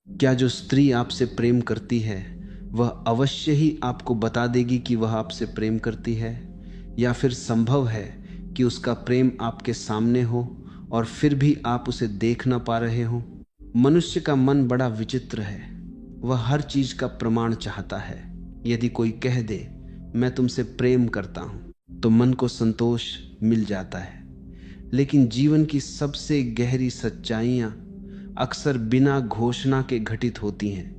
क्या जो स्त्री आपसे प्रेम करती है वह अवश्य ही आपको बता देगी कि वह आपसे प्रेम करती है, या फिर संभव है कि उसका प्रेम आपके सामने हो और फिर भी आप उसे देख ना पा रहे हो? मनुष्य का मन बड़ा विचित्र है। वह हर चीज का प्रमाण चाहता है। यदि कोई कह दे मैं तुमसे प्रेम करता हूं तो मन को संतोष मिल जाता है, लेकिन जीवन की सबसे गहरी सच्चाइयां अक्सर बिना घोषणा के घटित होती हैं।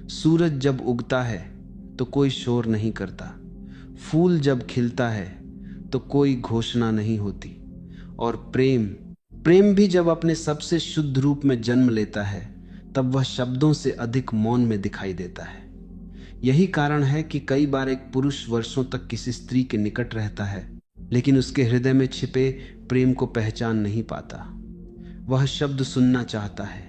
सूरज जब उगता है तो कोई शोर नहीं करता, फूल जब खिलता है तो कोई घोषणा नहीं होती, और प्रेम प्रेम भी जब अपने सबसे शुद्ध रूप में जन्म लेता है तब वह शब्दों से अधिक मौन में दिखाई देता है। यही कारण है कि कई बार एक पुरुष वर्षों तक किसी स्त्री के निकट रहता है लेकिन उसके हृदय में छिपे प्रेम को पहचान नहीं पाता। वह शब्द सुनना चाहता है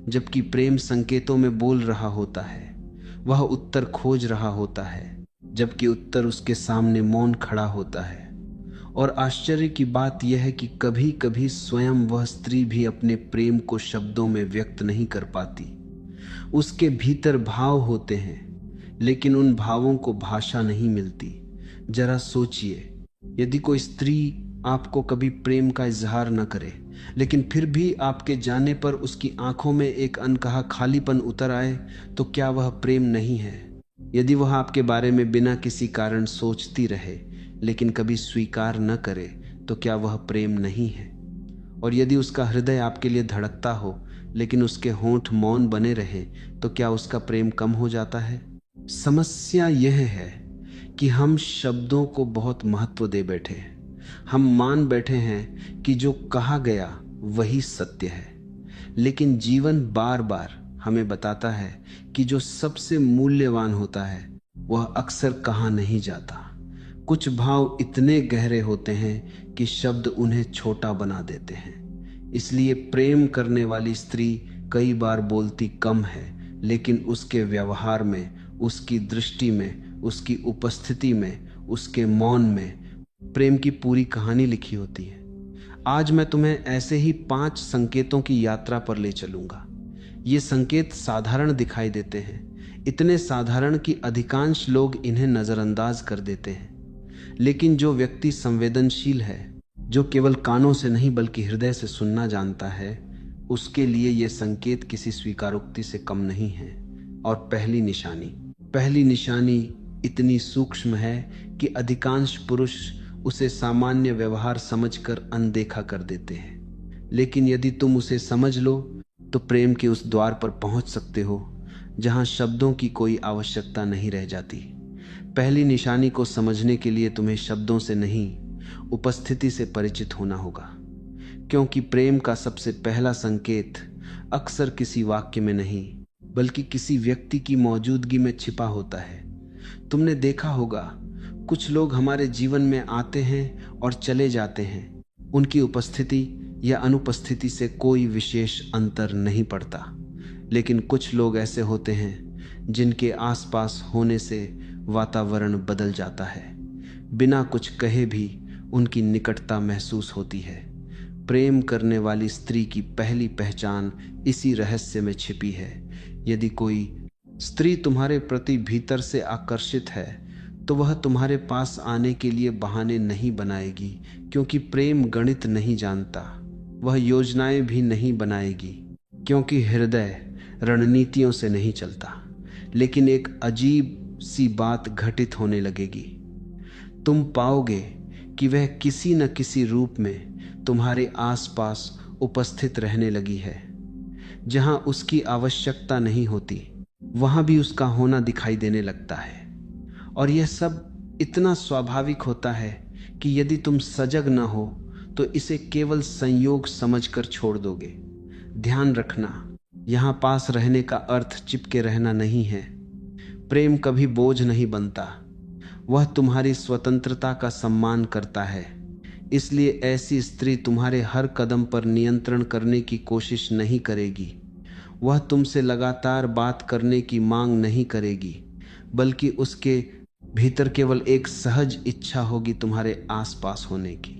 जबकि प्रेम संकेतों में बोल रहा होता है। वह उत्तर खोज रहा होता है जबकि उत्तर उसके सामने मौन खड़ा होता है। और आश्चर्य की बात यह है कि कभी कभी स्वयं वह स्त्री भी अपने प्रेम को शब्दों में व्यक्त नहीं कर पाती। उसके भीतर भाव होते हैं लेकिन उन भावों को भाषा नहीं मिलती। जरा सोचिए, यदि कोई स्त्री आपको कभी प्रेम का इजहार न करे लेकिन फिर भी आपके जाने पर उसकी आंखों में एक अनकहा खालीपन उतर आए तो क्या वह प्रेम नहीं है? यदि वह आपके बारे में बिना किसी कारण सोचती रहे लेकिन कभी स्वीकार न करे तो क्या वह प्रेम नहीं है? और यदि उसका हृदय आपके लिए धड़कता हो लेकिन उसके होंठ मौन बने रहे तो क्या उसका प्रेम कम हो जाता है? समस्या यह है कि हम शब्दों को बहुत महत्व दे बैठे हैं। हम मान बैठे हैं कि जो कहा गया वही सत्य है, लेकिन जीवन बार बार हमें बताता है कि जो सबसे मूल्यवान होता है वह अक्सर कहा नहीं जाता। कुछ भाव इतने गहरे होते हैं कि शब्द उन्हें छोटा बना देते हैं। इसलिए प्रेम करने वाली स्त्री कई बार बोलती कम है, लेकिन उसके व्यवहार में, उसकी दृष्टि में, उसकी उपस्थिति में, उसके मौन में प्रेम की पूरी कहानी लिखी होती है। आज मैं तुम्हें ऐसे ही 5 संकेतों की यात्रा पर ले चलूंगा। ये संकेत साधारण दिखाई देते हैं, इतने साधारण कि अधिकांश लोग इन्हें नजरअंदाज कर देते हैं। लेकिन जो व्यक्ति संवेदनशील है, जो केवल कानों से नहीं बल्कि हृदय से सुनना जानता है, उसके लिए ये संकेत किसी स्वीकारोक्ति से कम नहीं है। और पहली निशानी इतनी सूक्ष्म है कि अधिकांश पुरुष उसे सामान्य व्यवहार समझकर अनदेखा कर देते हैं। लेकिन यदि तुम उसे समझ लो तो प्रेम के उस द्वार पर पहुंच सकते हो जहां शब्दों की कोई आवश्यकता नहीं रह जाती। पहली निशानी को समझने के लिए तुम्हें शब्दों से नहीं, उपस्थिति से परिचित होना होगा, क्योंकि प्रेम का सबसे पहला संकेत अक्सर किसी वाक्य में नहीं बल्कि किसी व्यक्ति की मौजूदगी में छिपा होता है। तुमने देखा होगा, कुछ लोग हमारे जीवन में आते हैं और चले जाते हैं, उनकी उपस्थिति या अनुपस्थिति से कोई विशेष अंतर नहीं पड़ता। लेकिन कुछ लोग ऐसे होते हैं जिनके आसपास होने से वातावरण बदल जाता है। बिना कुछ कहे भी उनकी निकटता महसूस होती है। प्रेम करने वाली स्त्री की पहली पहचान इसी रहस्य में छिपी है। यदि कोई स्त्री तुम्हारे प्रति भीतर से आकर्षित है तो वह तुम्हारे पास आने के लिए बहाने नहीं बनाएगी, क्योंकि प्रेम गणित नहीं जानता। वह योजनाएं भी नहीं बनाएगी, क्योंकि हृदय रणनीतियों से नहीं चलता। लेकिन एक अजीब सी बात घटित होने लगेगी। तुम पाओगे कि वह किसी न किसी रूप में तुम्हारे आसपास उपस्थित रहने लगी है। जहां उसकी आवश्यकता नहीं होती वहां भी उसका होना दिखाई देने लगता है। और यह सब इतना स्वाभाविक होता है कि यदि तुम सजग न हो तो इसे केवल संयोग समझकर छोड़ दोगे। ध्यान रखना, यहां पास रहने का अर्थ चिपके रहना नहीं है। प्रेम कभी बोझ नहीं बनता, वह तुम्हारी स्वतंत्रता का सम्मान करता है। इसलिए ऐसी स्त्री तुम्हारे हर कदम पर नियंत्रण करने की कोशिश नहीं करेगी। वह तुमसे लगातार बात करने की मांग नहीं करेगी, बल्कि उसके भीतर केवल एक सहज इच्छा होगी तुम्हारे आसपास होने की।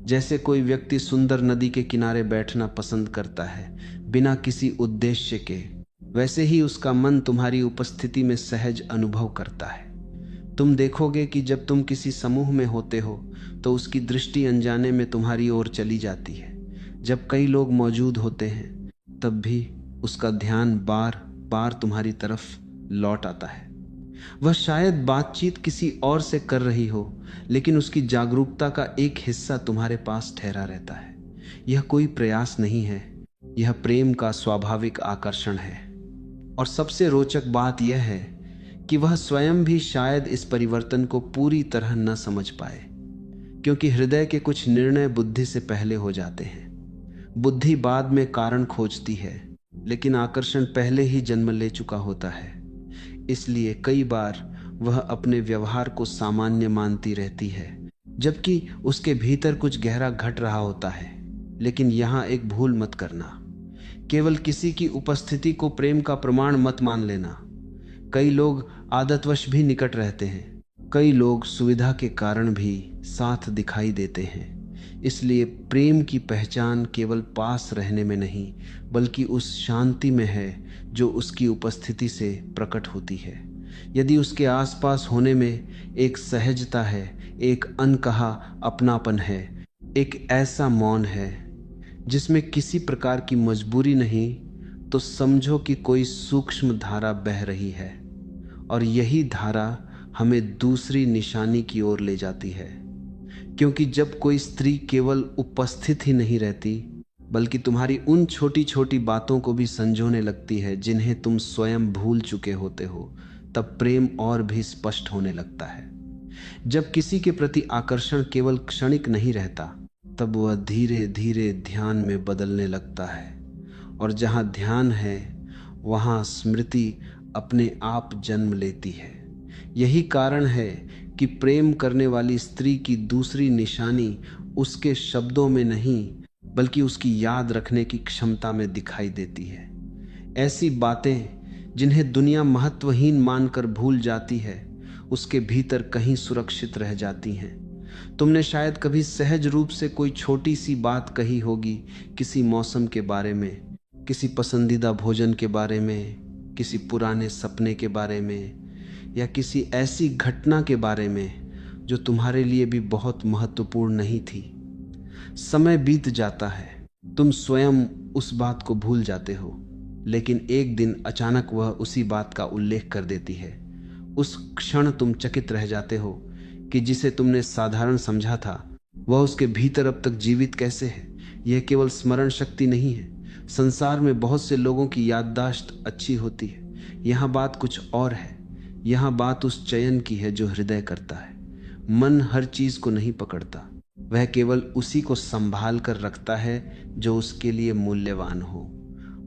जैसे कोई व्यक्ति सुंदर नदी के किनारे बैठना पसंद करता है, बिना किसी उद्देश्य के, वैसे ही उसका मन तुम्हारी उपस्थिति में सहज अनुभव करता है। तुम देखोगे कि जब तुम किसी समूह में होते हो तो उसकी दृष्टि अनजाने में तुम्हारी ओर चली जाती है। जब कई लोग मौजूद होते हैं तब भी उसका ध्यान बार बार तुम्हारी तरफ लौट आता है। वह शायद बातचीत किसी और से कर रही हो, लेकिन उसकी जागरूकता का एक हिस्सा तुम्हारे पास ठहरा रहता है। यह कोई प्रयास नहीं है, यह प्रेम का स्वाभाविक आकर्षण है। और सबसे रोचक बात यह है कि वह स्वयं भी शायद इस परिवर्तन को पूरी तरह न समझ पाए, क्योंकि हृदय के कुछ निर्णय बुद्धि से पहले हो जाते हैं। बुद्धि बाद में कारण खोजती है, लेकिन आकर्षण पहले ही जन्म ले चुका होता है। इसलिए कई बार वह अपने व्यवहार को सामान्य मानती रहती है, जबकि उसके भीतर कुछ गहरा घट रहा होता है। लेकिन यहाँ एक भूल मत करना, केवल किसी की उपस्थिति को प्रेम का प्रमाण मत मान लेना। कई लोग आदतवश भी निकट रहते हैं, कई लोग सुविधा के कारण भी साथ दिखाई देते हैं। इसलिए प्रेम की पहचान केवल पास रहने में नहीं, बल्कि उस शांति में है जो उसकी उपस्थिति से प्रकट होती है। यदि उसके आसपास होने में एक सहजता है, एक अनकहा अपनापन है, एक ऐसा मौन है जिसमें किसी प्रकार की मजबूरी नहीं, तो समझो कि कोई सूक्ष्म धारा बह रही है, और यही धारा हमें दूसरी निशानी की ओर ले जाती है। क्योंकि जब कोई स्त्री केवल उपस्थित ही नहीं रहती, बल्कि तुम्हारी उन छोटी छोटी बातों को भी संजोने लगती है जिन्हें तुम स्वयं भूल चुके होते हो, तब प्रेम और भी स्पष्ट होने लगता है। जब किसी के प्रति आकर्षण केवल क्षणिक नहीं रहता, तब वह धीरे धीरे ध्यान में बदलने लगता है, और जहाँ ध्यान है वहाँ स्मृति अपने आप जन्म लेती है। यही कारण है कि प्रेम करने वाली स्त्री की दूसरी निशानी उसके शब्दों में नहीं, बल्कि उसकी याद रखने की क्षमता में दिखाई देती है। ऐसी बातें जिन्हें दुनिया महत्वहीन मानकर भूल जाती है, उसके भीतर कहीं सुरक्षित रह जाती हैं। तुमने शायद कभी सहज रूप से कोई छोटी सी बात कही होगी, किसी मौसम के बारे में, किसी पसंदीदा भोजन के बारे में, किसी पुराने सपने के बारे में, या किसी ऐसी घटना के बारे में जो तुम्हारे लिए भी बहुत महत्वपूर्ण नहीं थी। समय बीत जाता है, तुम स्वयं उस बात को भूल जाते हो, लेकिन एक दिन अचानक वह उसी बात का उल्लेख कर देती है। उस क्षण तुम चकित रह जाते हो कि जिसे तुमने साधारण समझा था, वह उसके भीतर अब तक जीवित कैसे है। यह केवल स्मरण शक्ति नहीं है। संसार में बहुत से लोगों की याददाश्त अच्छी होती है, यहाँ बात कुछ और है। यहाँ बात उस चयन की है जो हृदय करता है। मन हर चीज को नहीं पकड़ता, वह केवल उसी को संभाल कर रखता है जो उसके लिए मूल्यवान हो।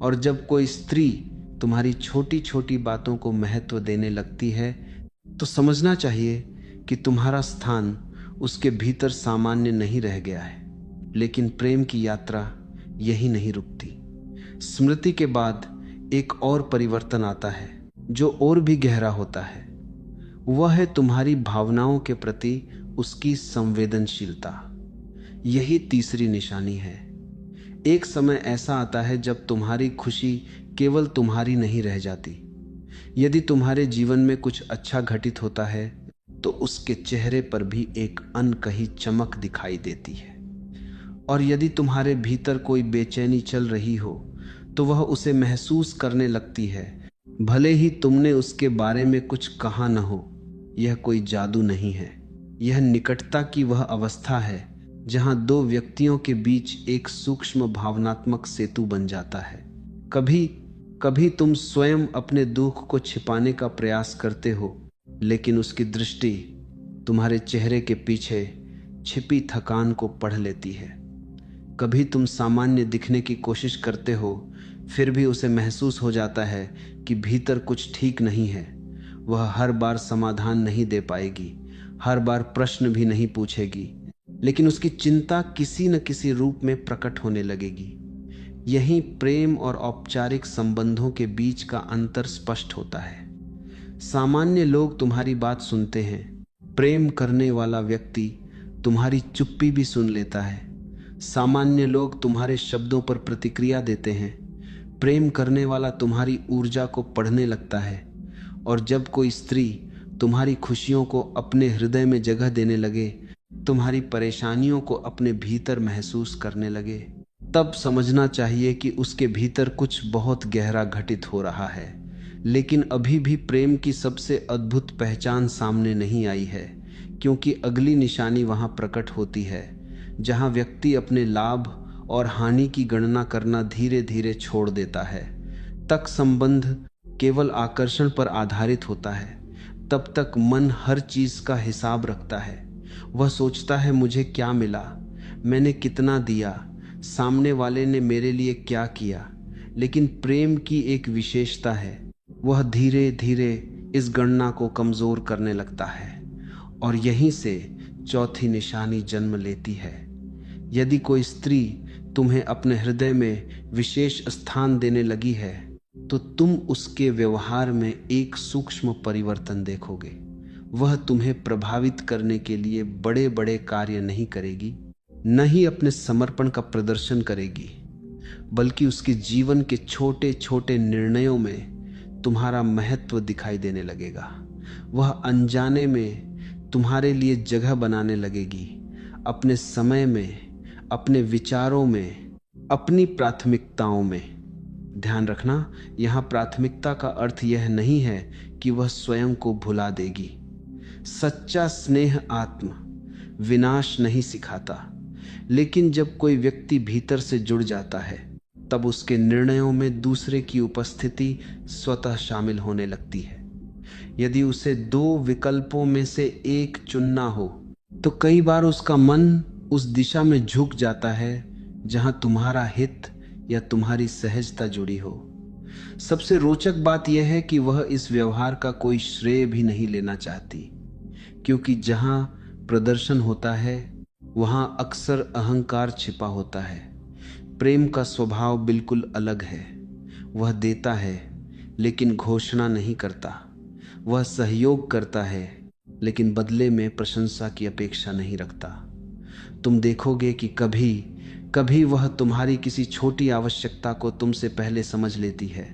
और जब कोई स्त्री तुम्हारी छोटी छोटी बातों को महत्व देने लगती है, तो समझना चाहिए कि तुम्हारा स्थान उसके भीतर सामान्य नहीं रह गया है। लेकिन प्रेम की यात्रा यही नहीं रुकती। स्मृति के बाद एक और परिवर्तन आता है जो और भी गहरा होता है। वह है तुम्हारी भावनाओं के प्रति उसकी संवेदनशीलता। यही तीसरी निशानी है। एक समय ऐसा आता है जब तुम्हारी खुशी केवल तुम्हारी नहीं रह जाती। यदि तुम्हारे जीवन में कुछ अच्छा घटित होता है, तो उसके चेहरे पर भी एक अनकही चमक दिखाई देती है। और यदि तुम्हारे भीतर कोई बेचैनी चल रही हो, तो वह उसे महसूस करने लगती है, भले ही तुमने उसके बारे में कुछ कहा न हो। यह कोई जादू नहीं है, यह निकटता की वह अवस्था है जहां दो व्यक्तियों के बीच एक सूक्ष्म भावनात्मक सेतु बन जाता है। कभी कभी तुम स्वयं अपने दुख को छिपाने का प्रयास करते हो, लेकिन उसकी दृष्टि तुम्हारे चेहरे के पीछे छिपी थकान को पढ़ लेती है। कभी तुम सामान्य दिखने की कोशिश करते हो, फिर भी उसे महसूस हो जाता है कि भीतर कुछ ठीक नहीं है। वह हर बार समाधान नहीं दे पाएगी, हर बार प्रश्न भी नहीं पूछेगी, लेकिन उसकी चिंता किसी न किसी रूप में प्रकट होने लगेगी। यही प्रेम और औपचारिक संबंधों के बीच का अंतर स्पष्ट होता है। सामान्य लोग तुम्हारी बात सुनते हैं, प्रेम करने वाला व्यक्ति तुम्हारी चुप्पी भी सुन लेता है। सामान्य लोग तुम्हारे शब्दों पर प्रतिक्रिया देते हैं, प्रेम करने वाला तुम्हारी ऊर्जा को पढ़ने लगता है, और जब कोई स्त्री तुम्हारी खुशियों को अपने हृदय में जगह देने लगे, तुम्हारी परेशानियों को अपने भीतर महसूस करने लगे, तब समझना चाहिए कि उसके भीतर कुछ बहुत गहरा घटित हो रहा है। लेकिन अभी भी प्रेम की सबसे अद्भुत पहचान सामने नहीं आई है, क्योंकि अगली निशानी वहां प्रकट होती है, जहां व्यक्ति अपने लाभ और हानि की गणना करना धीरे धीरे छोड़ देता है। तक संबंध केवल आकर्षण पर आधारित होता है। तब तक मन हर चीज का हिसाब रखता है। वह सोचता है, मुझे क्या मिला, मैंने कितना दिया, सामने वाले ने मेरे लिए क्या किया। लेकिन प्रेम की एक विशेषता है, वह धीरे धीरे इस गणना को कमजोर करने लगता है, और यहीं से चौथी निशानी जन्म लेती है। यदि कोई स्त्री तुम्हें अपने हृदय में विशेष स्थान देने लगी है, तो तुम उसके व्यवहार में एक सूक्ष्म परिवर्तन देखोगे। वह तुम्हें प्रभावित करने के लिए बड़े बड़े कार्य नहीं करेगी, न ही अपने समर्पण का प्रदर्शन करेगी, बल्कि उसके जीवन के छोटे छोटे निर्णयों में तुम्हारा महत्व दिखाई देने लगेगा। वह अनजाने में तुम्हारे लिए जगह बनाने लगेगी, अपने समय में, अपने विचारों में, अपनी प्राथमिकताओं में। ध्यान रखना, यहां प्राथमिकता का अर्थ यह नहीं है कि वह स्वयं को भुला देगी। सच्चा स्नेह आत्म विनाश नहीं सिखाता, लेकिन जब कोई व्यक्ति भीतर से जुड़ जाता है, तब उसके निर्णयों में दूसरे की उपस्थिति स्वतः शामिल होने लगती है। यदि उसे दो विकल्पों में से एक चुनना हो, तो कई बार उसका मन उस दिशा में झुक जाता है जहां तुम्हारा हित या तुम्हारी सहजता जुड़ी हो। सबसे रोचक बात यह है कि वह इस व्यवहार का कोई श्रेय भी नहीं लेना चाहती, क्योंकि जहां प्रदर्शन होता है वहां अक्सर अहंकार छिपा होता है। प्रेम का स्वभाव बिल्कुल अलग है। वह देता है लेकिन घोषणा नहीं करता। वह सहयोग करता है लेकिन बदले में प्रशंसा की अपेक्षा नहीं रखता। तुम देखोगे कि कभी कभी वह तुम्हारी किसी छोटी आवश्यकता को तुमसे पहले समझ लेती है।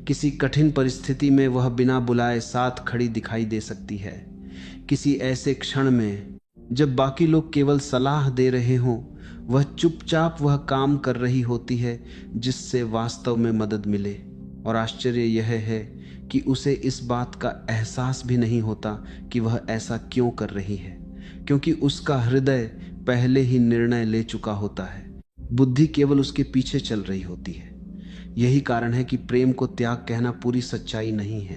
किसी कठिन परिस्थिति में वह बिना बुलाए साथ खड़ी दिखाई दे सकती है। किसी ऐसे क्षण में जब बाकी लोग केवल सलाह दे रहे हों, वह चुपचाप वह काम कर रही होती है जिससे वास्तव में मदद मिले। और आश्चर्य यह है कि उसे इस बात का एहसास भी नहीं होता कि वह ऐसा क्यों कर रही है, क्योंकि उसका हृदय पहले ही निर्णय ले चुका होता है। बुद्धि केवल उसके पीछे चल रही होती है। यही कारण है कि प्रेम को त्याग कहना पूरी सच्चाई नहीं है।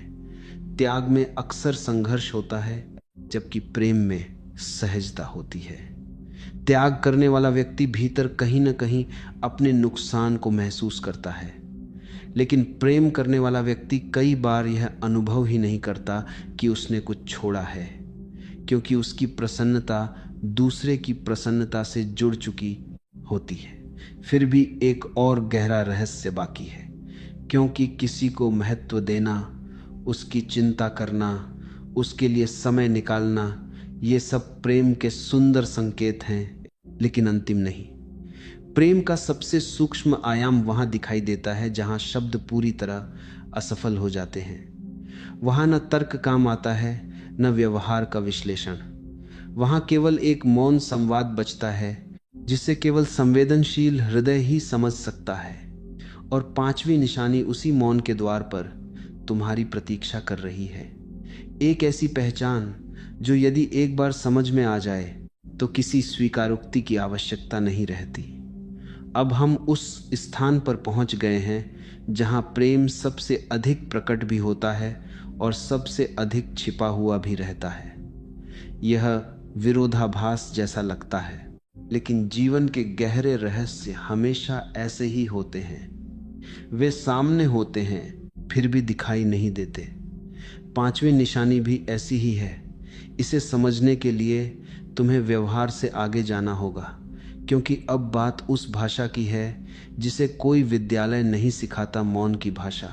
त्याग में अक्सर संघर्ष होता है, जबकि प्रेम में सहजता होती है। त्याग करने वाला व्यक्ति भीतर कहीं न कहीं अपने नुकसान को महसूस करता है, लेकिन प्रेम करने वाला व्यक्ति कई बार यह अनुभव ही नहीं करता कि उसने कुछ छोड़ा है, क्योंकि उसकी प्रसन्नता दूसरे की प्रसन्नता से जुड़ चुकी होती है। फिर भी एक और गहरा रहस्य बाकी है, क्योंकि किसी को महत्व देना, उसकी चिंता करना, उसके लिए समय निकालना, ये सब प्रेम के सुंदर संकेत हैं, लेकिन अंतिम नहीं। प्रेम का सबसे सूक्ष्म आयाम वहां दिखाई देता है जहां शब्द पूरी तरह असफल हो जाते हैं। वहां न तर्क काम आता है, न व्यवहार का विश्लेषण। वहां केवल एक मौन संवाद बचता है, जिसे केवल संवेदनशील हृदय ही समझ सकता है। और पांचवी निशानी उसी मौन के द्वार पर तुम्हारी प्रतीक्षा कर रही है। एक ऐसी पहचान जो यदि एक बार समझ में आ जाए तो किसी स्वीकारोक्ति की आवश्यकता नहीं रहती। अब हम उस स्थान पर पहुंच गए हैं जहां प्रेम सबसे अधिक प्रकट भी होता है और सबसे अधिक छिपा हुआ भी रहता है। यह विरोधाभास जैसा लगता है, लेकिन जीवन के गहरे रहस्य हमेशा ऐसे ही होते हैं। वे सामने होते हैं, फिर भी दिखाई नहीं देते। पांचवी निशानी भी ऐसी ही है। इसे समझने के लिए तुम्हें व्यवहार से आगे जाना होगा, क्योंकि अब बात उस भाषा की है जिसे कोई विद्यालय नहीं सिखाता, मौन की भाषा।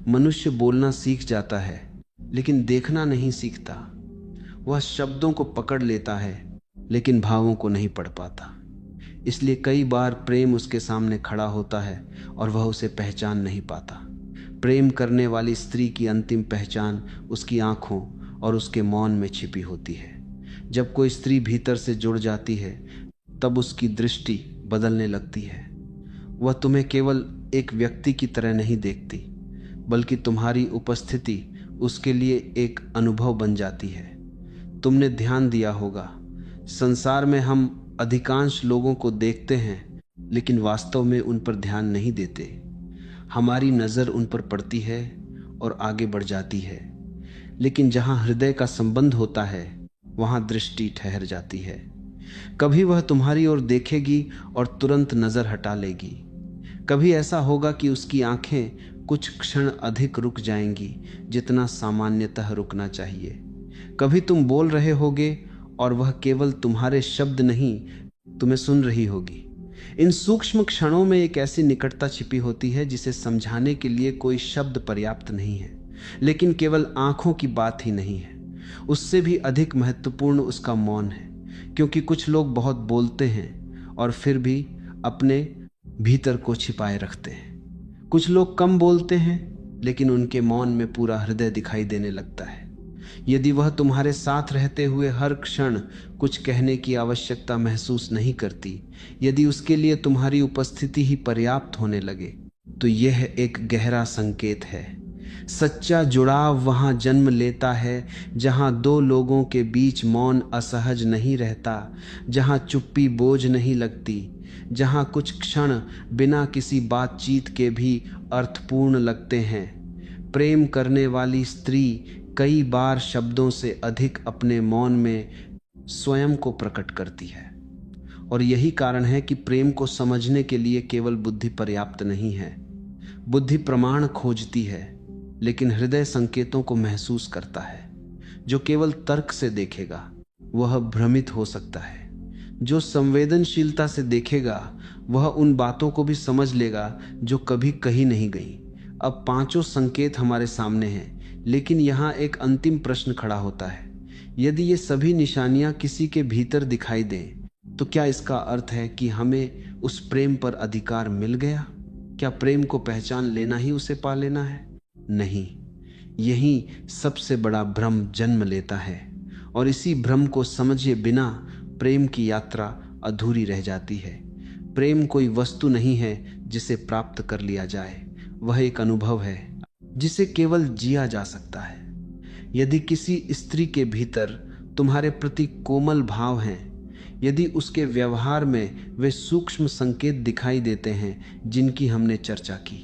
मनुष्य बोलना सीख जाता है, लेकिन देखना नहीं सीखता। वह शब्दों को पकड़ लेता है, लेकिन भावों को नहीं पढ़ पाता। इसलिए कई बार प्रेम उसके सामने खड़ा होता है और वह उसे पहचान नहीं पाता। प्रेम करने वाली स्त्री की अंतिम पहचान उसकी आंखों और उसके मौन में छिपी होती है। जब कोई स्त्री भीतर से जुड़ जाती है तब उसकी दृष्टि बदलने लगती है। वह तुम्हें केवल एक व्यक्ति की तरह नहीं देखती, बल्कि तुम्हारी उपस्थिति उसके लिए एक अनुभव बन जाती है। तुमने ध्यान दिया होगा, संसार में हम अधिकांश लोगों को देखते हैं लेकिन वास्तव में उन पर ध्यान नहीं देते। हमारी नज़र उन पर पड़ती है और आगे बढ़ जाती है, लेकिन जहाँ हृदय का संबंध होता है वहाँ दृष्टि ठहर जाती है। कभी वह तुम्हारी ओर देखेगी और तुरंत नज़र हटा लेगी। कभी ऐसा होगा कि उसकी आंखें कुछ क्षण अधिक रुक जाएंगी जितना सामान्यतः रुकना चाहिए। कभी तुम बोल रहे होगे और वह केवल तुम्हारे शब्द नहीं तुम्हें सुन रही होगी। इन सूक्ष्म क्षणों में एक ऐसी निकटता छिपी होती है जिसे समझाने के लिए कोई शब्द पर्याप्त नहीं है, लेकिन केवल आंखों की बात ही नहीं है, उससे भी अधिक महत्वपूर्ण उसका मौन है। क्योंकि कुछ लोग बहुत बोलते हैं और फिर भी अपने भीतर को छिपाए रखते हैं। कुछ लोग कम बोलते हैं लेकिन उनके मौन में पूरा हृदय दिखाई देने लगता है। यदि वह तुम्हारे साथ रहते हुए हर क्षण कुछ कहने की आवश्यकता महसूस नहीं करती, यदि उसके लिए तुम्हारी उपस्थिति ही पर्याप्त होने लगे, तो यह एक गहरा संकेत है। सच्चा जुड़ाव वहाँ जन्म लेता है जहाँ दो लोगों के बीच मौन असहज नहीं रहता, जहाँ चुप्पी बोझ नहीं लगती, जहाँ कुछ क्षण बिना किसी बातचीत के भी अर्थपूर्ण लगते हैं। प्रेम करने वाली स्त्री कई बार शब्दों से अधिक अपने मौन में स्वयं को प्रकट करती है, और यही कारण है कि प्रेम को समझने के लिए केवल बुद्धि पर्याप्त नहीं है। बुद्धि प्रमाण खोजती है, लेकिन हृदय संकेतों को महसूस करता है। जो केवल तर्क से देखेगा वह भ्रमित हो सकता है, जो संवेदनशीलता से देखेगा वह उन बातों को भी समझ लेगा जो कभी कही नहीं गई। अब पांचों संकेत हमारे सामने हैं, लेकिन यहाँ एक अंतिम प्रश्न खड़ा होता है। यदि ये सभी निशानियां किसी के भीतर दिखाई दें, तो क्या इसका अर्थ है कि हमें उस प्रेम पर अधिकार मिल गया? क्या प्रेम को पहचान लेना ही उसे पा लेना है? नहीं, यही सबसे बड़ा भ्रम जन्म लेता है, और इसी भ्रम को समझे बिना प्रेम की यात्रा अधूरी रह जाती है। प्रेम कोई वस्तु नहीं है जिसे प्राप्त कर लिया जाए, वह एक अनुभव है जिसे केवल जिया जा सकता है। यदि किसी स्त्री के भीतर तुम्हारे प्रति कोमल भाव हैं, यदि उसके व्यवहार में वे सूक्ष्म संकेत दिखाई देते हैं जिनकी हमने चर्चा की,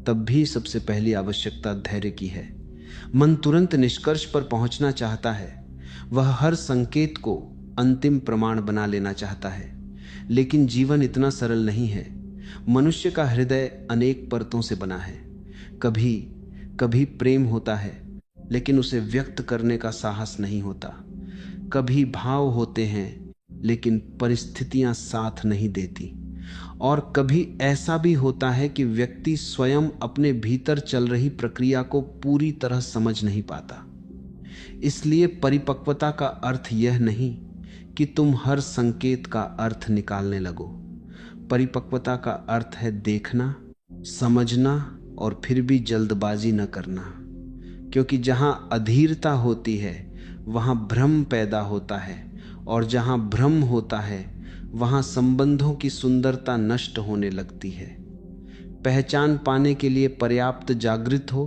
तब भी सबसे पहली आवश्यकता धैर्य की है। मन तुरंत निष्कर्ष पर पहुंचना चाहता है, वह हर संकेत को अंतिम प्रमाण बना लेना चाहता है, लेकिन जीवन इतना सरल नहीं है। मनुष्य का हृदय अनेक परतों से बना है। कभी कभी प्रेम होता है लेकिन उसे व्यक्त करने का साहस नहीं होता। कभी भाव होते हैं लेकिन परिस्थितियां साथ नहीं देती, और कभी ऐसा भी होता है कि व्यक्ति स्वयं अपने भीतर चल रही प्रक्रिया को पूरी तरह समझ नहीं पाता। इसलिए परिपक्वता का अर्थ यह नहीं कि तुम हर संकेत का अर्थ निकालने लगो। परिपक्वता का अर्थ है देखना, समझना और फिर भी जल्दबाजी न करना, क्योंकि जहां अधीरता होती है वहां भ्रम पैदा होता है, और जहां भ्रम होता है वहां संबंधों की सुंदरता नष्ट होने लगती है। पहचान पाने के लिए पर्याप्त जागृत हो